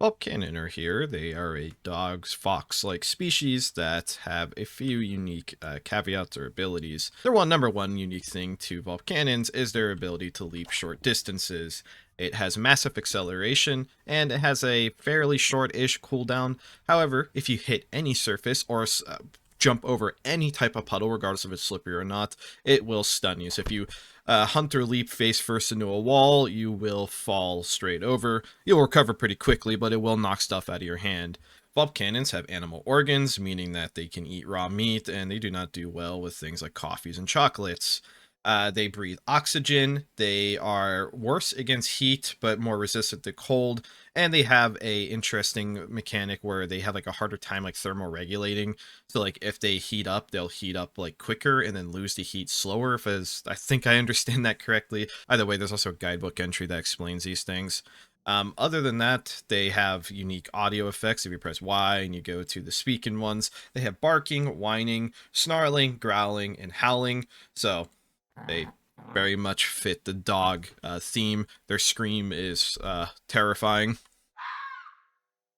Vulpkanin are here. They are a fox-like species that have a few unique caveats or abilities. Their number one unique thing to Vulpkanins is their ability to leap short distances. It has massive acceleration, and it has a fairly short-ish cooldown. However, if you hit any surface or jump over any type of puddle, regardless if it's slippery or not, it will stun you. So if you hunt or leap face first into a wall, you will fall straight over. You'll recover pretty quickly, but it will knock stuff out of your hand. Vulpkanins have animal organs, meaning that they can eat raw meat, and they do not do well with things like coffees and chocolates. They breathe oxygen. They are worse against heat, but more resistant to cold. And they have a interesting mechanic where they have like a harder time like thermoregulating. So like if they heat up, they'll heat up like quicker and then lose the heat slower. If as I think I understand that correctly. Either way, there's also a guidebook entry that explains these things. Other than that, they have unique audio effects. If you press Y and you go to the speaking ones, they have barking, whining, snarling, growling, and howling. So they very much fit the dog theme. Their scream is terrifying.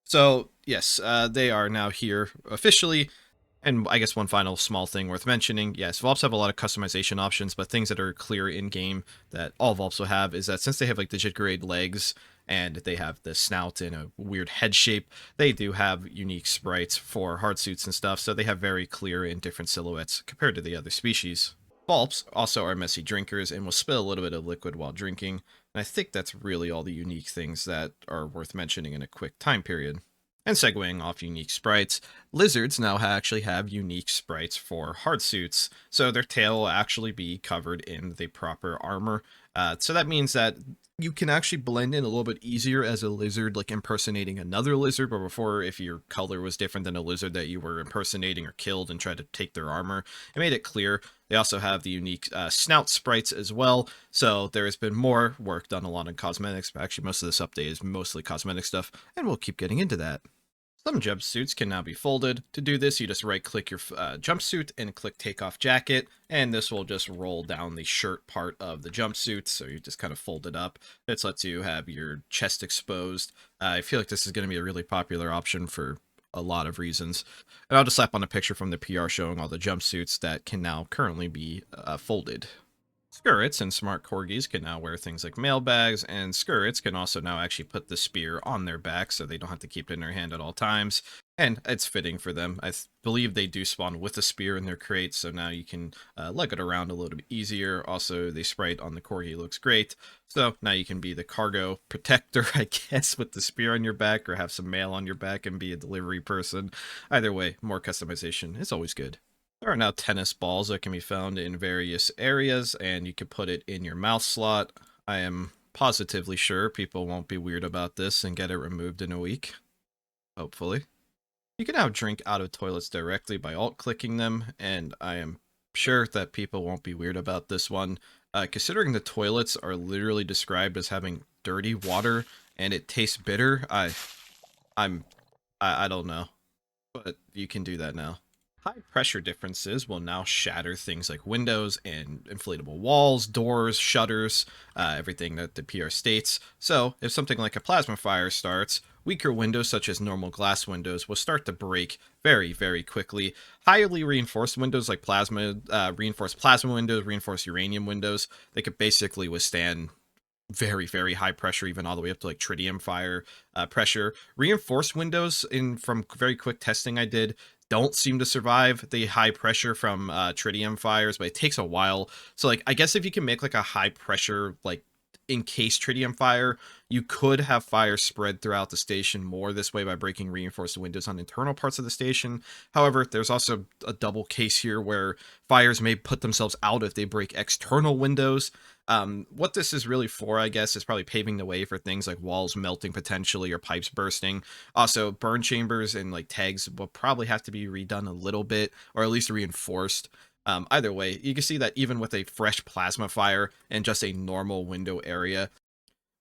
So, yes, they are now here officially. And I guess one final small thing worth mentioning, yes, Vulps have a lot of customization options, but things that are clear in-game that all Vulps will have is that since they have like digit-grade legs and they have the snout in a weird head shape, they do have unique sprites for hard suits and stuff, so they have very clear and different silhouettes compared to the other species. Vulps also are messy drinkers and will spill a little bit of liquid while drinking, and I think that's really all the unique things that are worth mentioning in a quick time period. And segueing off unique sprites, lizards now actually have unique sprites for hard suits, so their tail will actually be covered in the proper armor. So that means that you can actually blend in a little bit easier as a lizard, like impersonating another lizard, but before, if your color was different than a lizard that you were impersonating or killed and tried to take their armor, it made it clear. They also have the unique snout sprites as well, so there has been more work done a lot in cosmetics, but actually most of this update is mostly cosmetic stuff, and we'll keep getting into that. Some jumpsuits can now be folded. To do this, you just right-click your jumpsuit and click Take Off Jacket, and this will just roll down the shirt part of the jumpsuit, so you just kind of fold it up. This lets you have your chest exposed. I feel like this is going to be a really popular option for a lot of reasons. And I'll just slap on a picture from the PR showing all the jumpsuits that can now currently be folded. Scurrets and smart corgis can now wear things like mail bags, and scurrets can also now actually put the spear on their back so they don't have to keep it in their hand at all times. And it's fitting for them. I believe they do spawn with a spear in their crate, so now you can lug it around a little bit easier. Also, the sprite on the corgi looks great, so now you can be the cargo protector, I guess, with the spear on your back, or have some mail on your back and be a delivery person. Either way, more customization is always good. There are now tennis balls that can be found in various areas, and you can put it in your mouth slot. I am positively sure people won't be weird about this and get it removed in a week. Hopefully. You can now drink out of toilets directly by alt-clicking them, and I am sure that people won't be weird about this one. Considering the toilets are literally described as having dirty water and it tastes bitter, I don't know. But you can do that now. High pressure differences will now shatter things like windows and inflatable walls, doors, shutters, everything that the PR states. So if something like a plasma fire starts, weaker windows such as normal glass windows will start to break very, very quickly. Highly reinforced windows like reinforced plasma windows, reinforced uranium windows, they could basically withstand very, very high pressure, even all the way up to like tritium fire pressure. Reinforced windows, from very quick testing I did, don't seem to survive the high pressure from tritium fires, but it takes a while. So like, I guess if you can make like a high pressure, like encased tritium fire, you could have fire spread throughout the station more this way by breaking reinforced windows on internal parts of the station. However, there's also a double case here where fires may put themselves out if they break external windows. What this is really for, I guess, is probably paving the way for things like walls melting potentially or pipes bursting. Also, burn chambers and like tags will probably have to be redone a little bit, or at least reinforced. Either way, you can see that even with a fresh plasma fire and just a normal window area,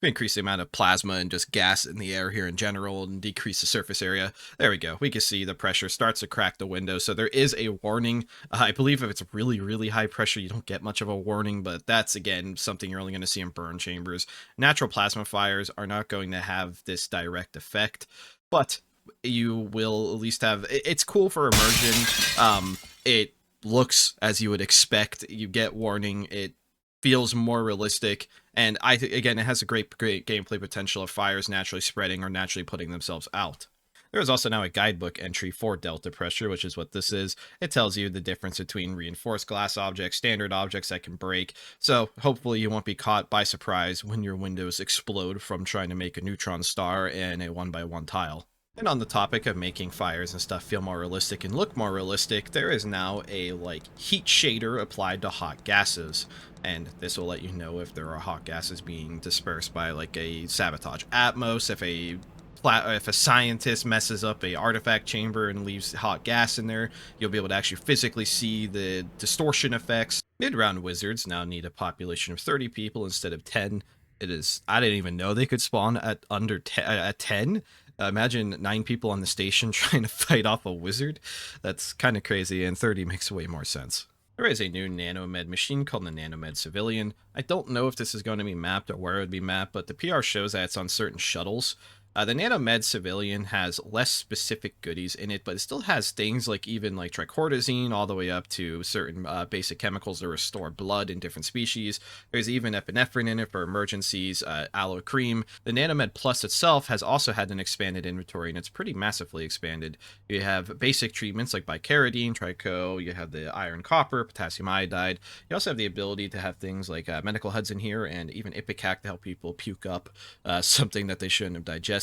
increase the amount of plasma and just gas in the air here in general and decrease the surface area. There we go. We can see the pressure starts to crack the window. So there is a warning. I believe if it's really, really high pressure, you don't get much of a warning, but that's, again, something you're only going to see in burn chambers. Natural plasma fires are not going to have this direct effect, but you will at least have, it's cool for immersion. It looks as you would expect. You get warning. It feels more realistic, and again, it has a great gameplay potential of fires naturally spreading or naturally putting themselves out. There is also now a guidebook entry for delta pressure, which is what this is. It tells you the difference between reinforced glass objects, standard objects that can break, so hopefully you won't be caught by surprise when your windows explode from trying to make a neutron star in a 1x1 tile. And on the topic of making fires and stuff feel more realistic and look more realistic, there is now a heat shader applied to hot gases. And this will let you know if there are hot gases being dispersed by a sabotage atmos, if a scientist messes up a artifact chamber and leaves hot gas in there, you'll be able to actually physically see the distortion effects. Midround wizards now need a population of 30 people instead of 10. I didn't even know they could spawn at under 10. Imagine 9 people on the station trying to fight off a wizard. That's kind of crazy, and 30 makes way more sense. There is a new Nanomed machine called the Nanomed Civilian. I don't know if this is going to be mapped or where it would be mapped, but the PR shows that it's on certain shuttles. The Nanomed Civilian has less specific goodies in it, but it still has things even tricordazine all the way up to certain basic chemicals that restore blood in different species. There's even epinephrine in it for emergencies, aloe cream. The Nanomed Plus itself has also had an expanded inventory, and it's pretty massively expanded. You have basic treatments like bicaridine, trico, you have the iron copper, potassium iodide. You also have the ability to have things like medical HUDs in here, and even Ipecac to help people puke up something that they shouldn't have digested.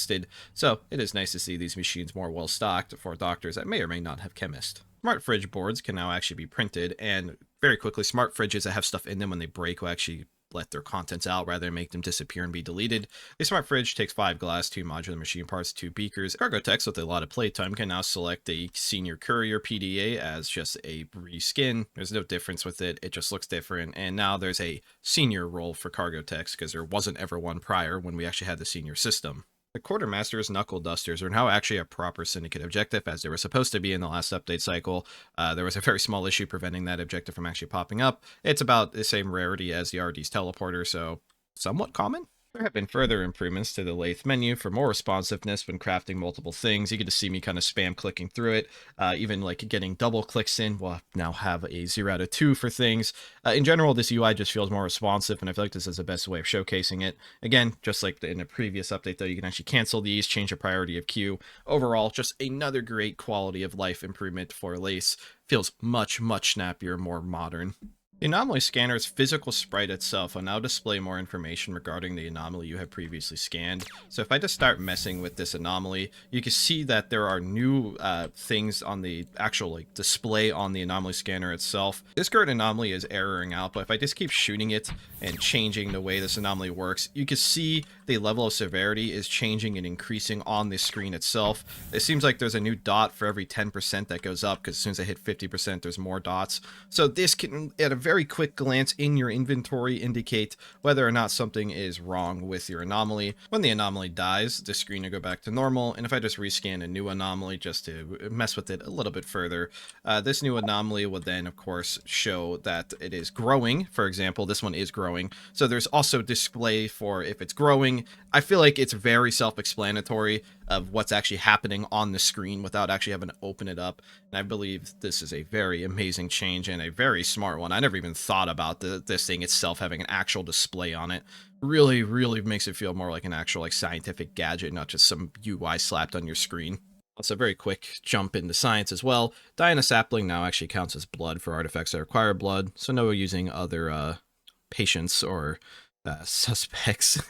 So it is nice to see these machines more well stocked for doctors that may or may not have chemists. Smartfridge boards can now actually be printed, and very quickly, smart fridges that have stuff in them when they break will actually let their contents out rather than make them disappear and be deleted. A smart fridge takes 5 glass, 2 modular machine parts, 2 beakers. Cargo techs with a lot of playtime can now select a senior Courier PDA as just a reskin. There's no difference with it. It just looks different. And now there's a senior role for cargo techs because there wasn't ever one prior when we actually had the senior system. The Quartermaster's Knuckle Dusters are now actually a proper syndicate objective, as they were supposed to be in the last update cycle. There was a very small issue preventing that objective from actually popping up. It's about the same rarity as the RD's teleporter, so somewhat common. There have been further improvements to the lathe menu for more responsiveness when crafting multiple things. You get to see me kind of spam clicking through it, even getting double clicks in. We'll now have a 0 out of 2 for things. In general, this UI just feels more responsive, and I feel like this is the best way of showcasing it. Again, just like in a previous update though, you can actually cancel these, change the priority of queue. Overall, just another great quality of life improvement for Lace. Feels much, much snappier, more modern. The Anomaly scanner's physical sprite itself will now display more information regarding the anomaly you have previously scanned. So if I just start messing with this anomaly, you can see that there are new things on the actual display on the anomaly scanner itself. This current anomaly is erroring out, but if I just keep shooting it and changing the way this anomaly works, you can see the level of severity is changing and increasing on the screen itself. It seems like there's a new dot for every 10% that goes up, because as soon as I hit 50%, there's more dots. So this can, at a very quick glance in your inventory, indicate whether or not something is wrong with your anomaly. When the anomaly dies, the screen will go back to normal, and if I just rescan a new anomaly just to mess with it a little bit further, this new anomaly will then, of course, show that it is growing. For example, this one is growing, so there's also display for if it's growing. I feel like it's very self-explanatory of what's actually happening on the screen without actually having to open it up, and I believe this is a very amazing change and a very smart one. I never even thought about this thing itself having an actual display on it. Really, really makes it feel more like an actual scientific gadget, not just some UI slapped on your screen. Also, a very quick jump into science as well. Diona Sap Blood now actually counts as blood for artifacts that require blood, so no using other patients or suspects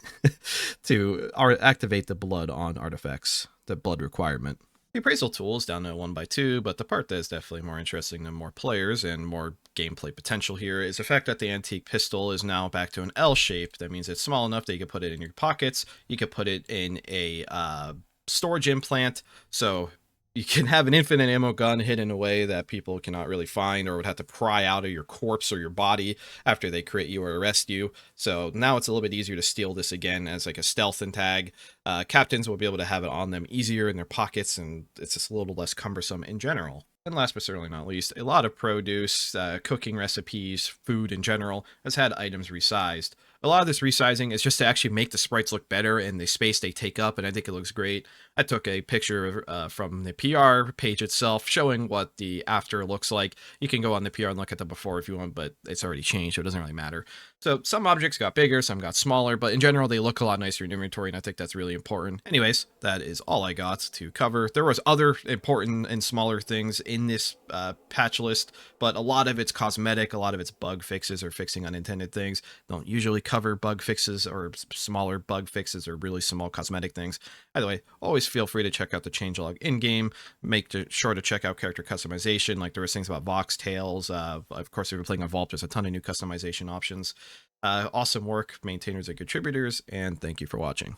to activate the blood on artifacts, the blood requirement. The appraisal tool is down to 1x2, but the part that is definitely more interesting to more players and more gameplay potential here is the fact that the antique pistol is now back to an L shape. That means it's small enough that you can put it in your pockets. You could put it in a storage implant. So You can have an infinite ammo gun hidden in a way that people cannot really find or would have to pry out of your corpse or your body after they create you or arrest you. So now it's a little bit easier to steal this again as like a stealth and tag. Captains will be able to have it on them easier in their pockets, and it's just a little less cumbersome in general. And last but certainly not least, a lot of produce, cooking recipes, food in general has had items resized. A lot of this resizing is just to actually make the sprites look better and the space they take up, and I think it looks great. I took a picture from the PR page itself showing what the after looks like. You can go on the PR and look at the before if you want, but it's already changed, so it doesn't really matter. So some objects got bigger, some got smaller, but in general, they look a lot nicer in inventory, and I think that's really important. Anyways, that is all I got to cover. There was other important and smaller things in this patch list, but a lot of it's cosmetic, a lot of it's bug fixes or fixing unintended things. Don't usually cover bug fixes or smaller bug fixes or really small cosmetic things. Either way, always feel free to check out the changelog in-game. Make sure to check out character customization. Like there was things about Vox Tails. Of course, if you're playing on Vulp, there's a ton of new customization options. Awesome work, maintainers and contributors, and thank you for watching.